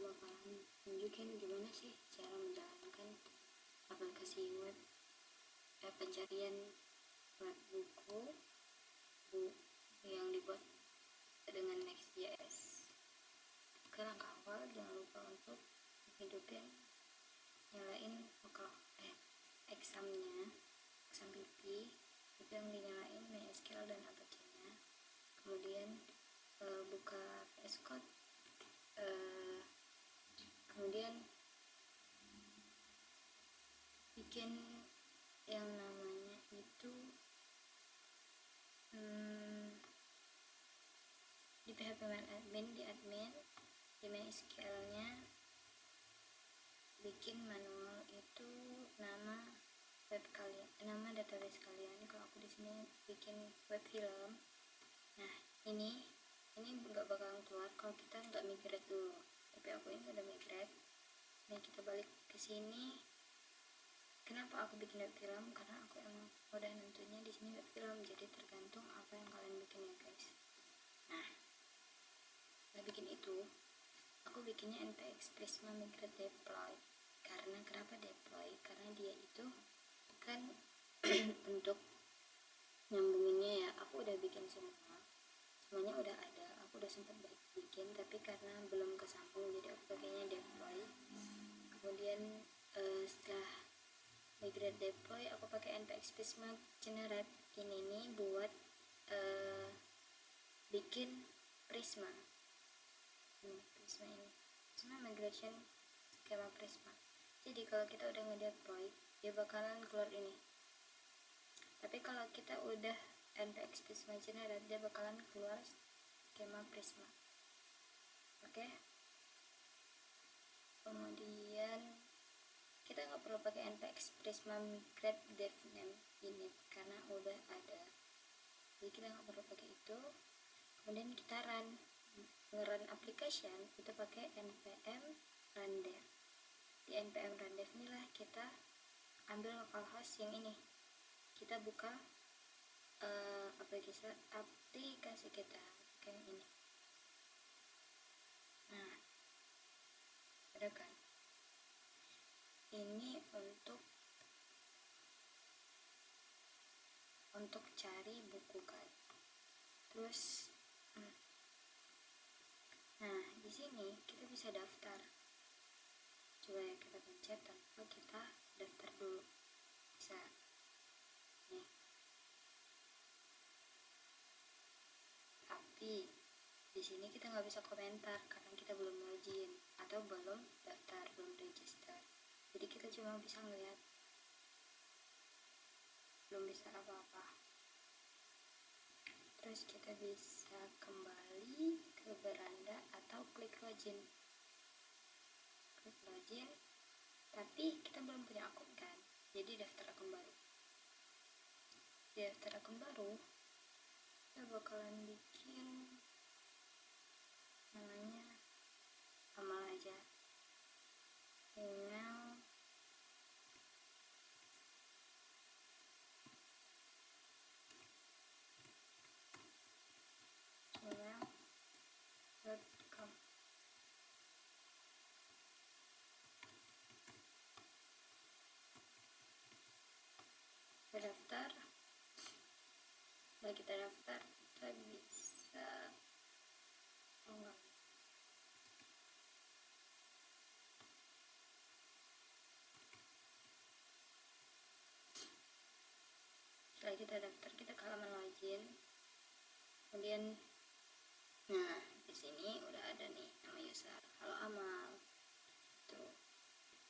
bakalan nunjukin gimana sih cara menjalankan aplikasi web pencarian web buku yang dibuat dengan Next.js. Oke, langkah awal jangan lupa untuk hidupin nyalain exam PP itu yang dinyalain MySQL dan Apache-nya. Kemudian buka VS Code, kemudian bikin yang namanya itu di PHP admin di MySQL-nya bikin manual itu nama web kalian, nama database kalian. Kalau aku di sini bikin web film. Nah, ini nggak bakalan keluar kalau kita nggak migrate dulu. Tapi aku ini udah migrate. Nah, kita balik ke sini. Kenapa aku bikin web film? Karena aku emang udah nentunya di sini web film. Jadi tergantung apa yang kalian bikin ya guys. Nah, setelah bikin itu, aku bikinnya npx prisma migrate deploy. Karena kenapa deploy? Karena dia itu kan untuk nyambunginnya ya, aku udah bikin semuanya udah ada, aku udah sempat bikin, tapi karena belum kesambung jadi aku pakainya deploy. Kemudian setelah migrate deploy, aku pakai npx prisma generate ini nih buat bikin prisma ini prisma migration skema prisma. Jadi kalau kita udah ngedeploy, dia bakalan keluar ini. Tapi kalau kita udah npx prisma generate, dia bakalan keluar skema prisma. Oke. Kemudian kita nggak perlu pakai npx prisma migrate dev name init karena udah ada. Jadi kita nggak perlu pakai itu. Kemudian kita nge-run application itu pakai npm run dev. Di npm run dev inilah kita ambil localhost yang ini, kita buka aplikasi kita kayak ini. Nah, ada kan, ini untuk cari buku kan. Terus nah, di sini kita bisa daftar. Coba ya kita pencet tanpa kita daftar dulu. Bisa. Nih. Tapi di sini kita nggak bisa komentar karena kita belum login atau belum daftar, belum register. Jadi kita cuma bisa ngeliat, belum bisa apa-apa. Terus kita bisa kembali ke beranda atau klik login, tapi kita belum punya akun kan, jadi daftar akun baru. Di daftar akun baru kita bakalan bikin namanya amal aja, email gmail.com. Kita daftar. Setelah kita daftar, kita bisa setelah kita daftar, kita ke halaman login. Kemudian nah, di sini udah ada nih nama user, halo Amal. Tuh.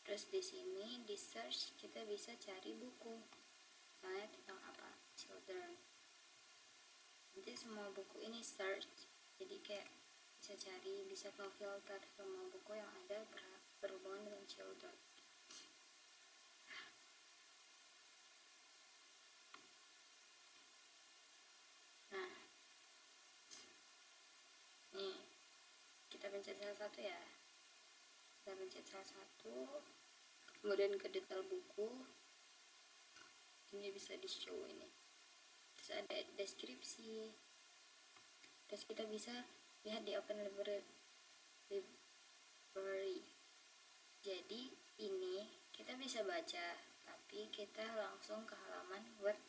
Terus di sini di search kita bisa cari buku. Misalnya tentang apa? Children. Nanti semua buku ini search. Jadi kayak bisa cari, bisa filter semua buku yang ada berhubungan dengan children. Nah, nih kita pencet salah satu ya. Kita pencet salah satu, kemudian ke detail buku. Ini bisa di show ini. Terus ada deskripsi. Terus kita bisa lihat di open library library. Jadi ini kita bisa baca, tapi kita langsung ke halaman web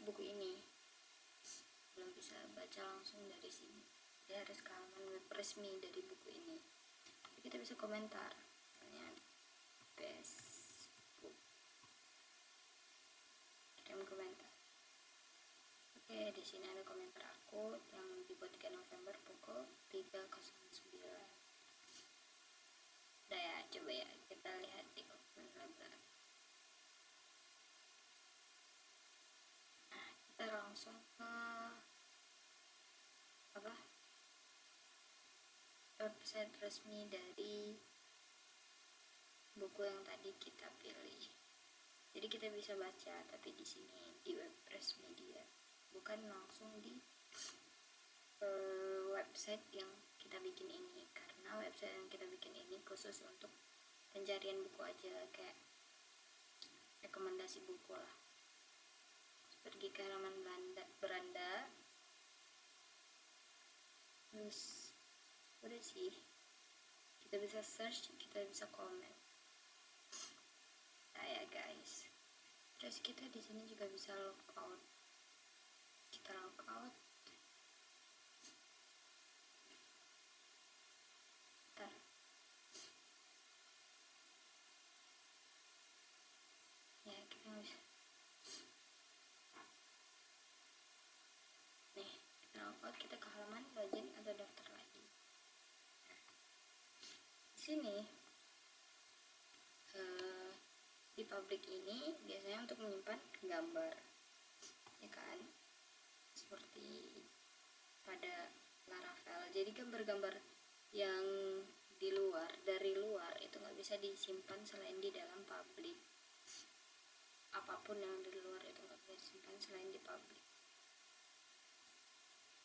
buku ini, belum bisa baca langsung dari sini. Dia harus ke halaman web resmi dari buku ini. Jadi kita bisa komentar, misalnya best book, kirim komentar. Oke, di sini ada komentar aku yang dibuat 3 November pukul 3.09. Udah ya, coba ya kita lihat di komen library. Nah, kita langsung ke website resmi dari buku yang tadi kita pilih. Jadi kita bisa baca, tapi di sini di web resmi dia, bukan langsung di website yang kita bikin ini, karena website yang kita bikin ini khusus untuk pencarian buku aja, kayak rekomendasi buku lah. Pergi ke halaman beranda, terus udah sih, kita bisa search, kita bisa komen. Nah ya guys, terus kita di sini juga bisa logout. Kita logout. Bentar. Ya kita bisa. Nih, kita logout, kita ke halaman login atau daftar lagi. Di sini di publik ini biasanya untuk menyimpan gambar, ya kan, seperti pada Laravel. Jadi gambar-gambar yang dari luar itu nggak bisa disimpan selain di dalam publik. Apapun yang di luar itu nggak bisa disimpan selain di publik.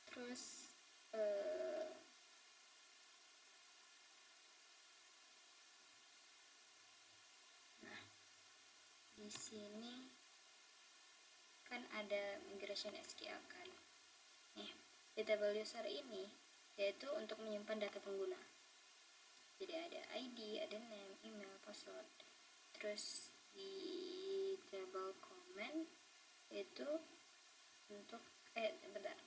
Terus di sini kan ada migration SQL kan. Nih, di tabel user ini yaitu untuk menyimpan data pengguna. Jadi ada ID, ada name, email, password. Terus di table comment itu untuk bentar.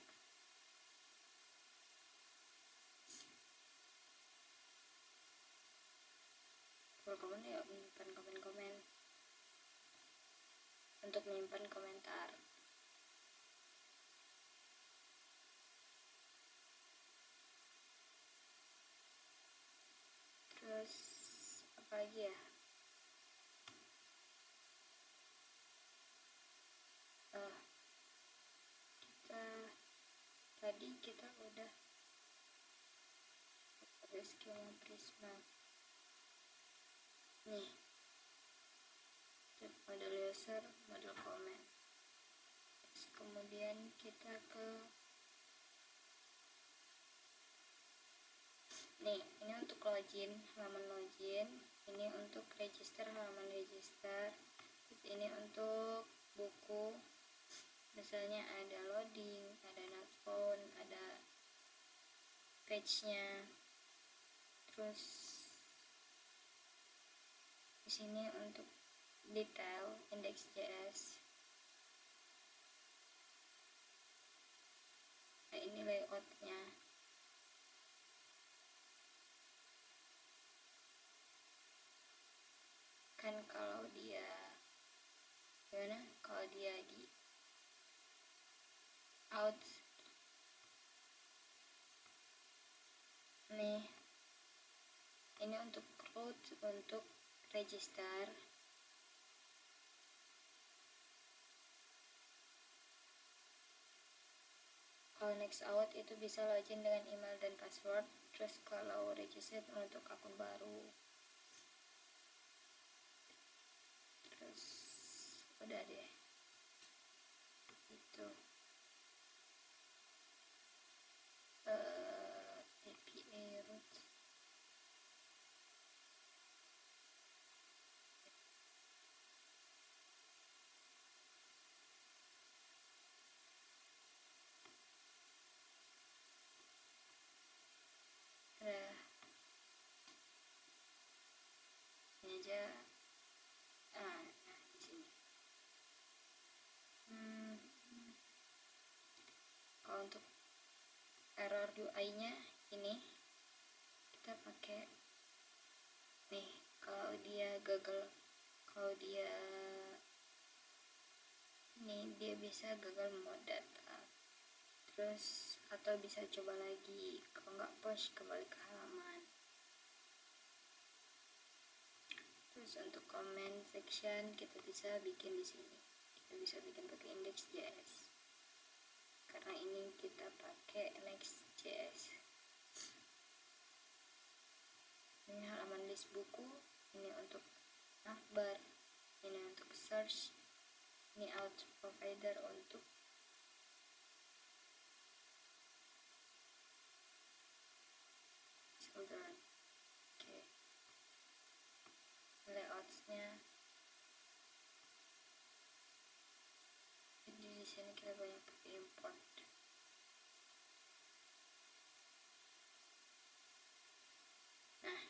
Table comment ya menyimpan komen-komen. Untuk menyimpan komentar. Terus apa lagi ya? Tadi kita udah schema Prisma. Nih, model user, model comment. Terus kemudian kita ke nih, ini untuk login, halaman login. Ini untuk register, halaman register. Terus ini untuk buku, misalnya ada loading, ada not found, ada page-nya. Terus di sini untuk detail index.js. Nah, ini layoutnya. Kan kalau dia gimana? Kalau dia di out nih, ini untuk root, untuk register. Kalau next out itu bisa login dengan email dan password. Terus kalau register untuk akun baru. Terus udah deh, itu API root. aja. Nah, di sini. Kalau untuk error UI-nya ini kita pakai nih, kalau dia gagal, kalau dia ini dia bisa gagal membuat data, terus atau bisa coba lagi, kalau nggak push kembali ke halaman. Terus untuk comment section kita bisa bikin di sini, kita bisa bikin pakai index.js karena ini kita pakai next.js. Ini halaman list buku, ini untuk navbar, ini untuk search, ini out provider untuk children. Oke. Layoutsnya jadi di sini kita banyak pakai import. Nah,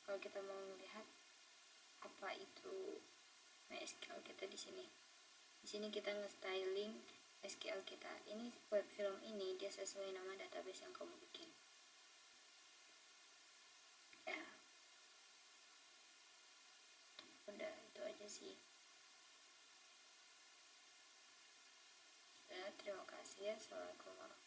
kalau kita mau melihat apa itu MySQL kita di sini kita nge-styling SQL kita. Ini web film ini dia sesuai nama database yang kamu bikin. Ya, udah itu aja sih. Ya, terima kasih ya. Assalamualaikum warahmatullahi wabarakatuh.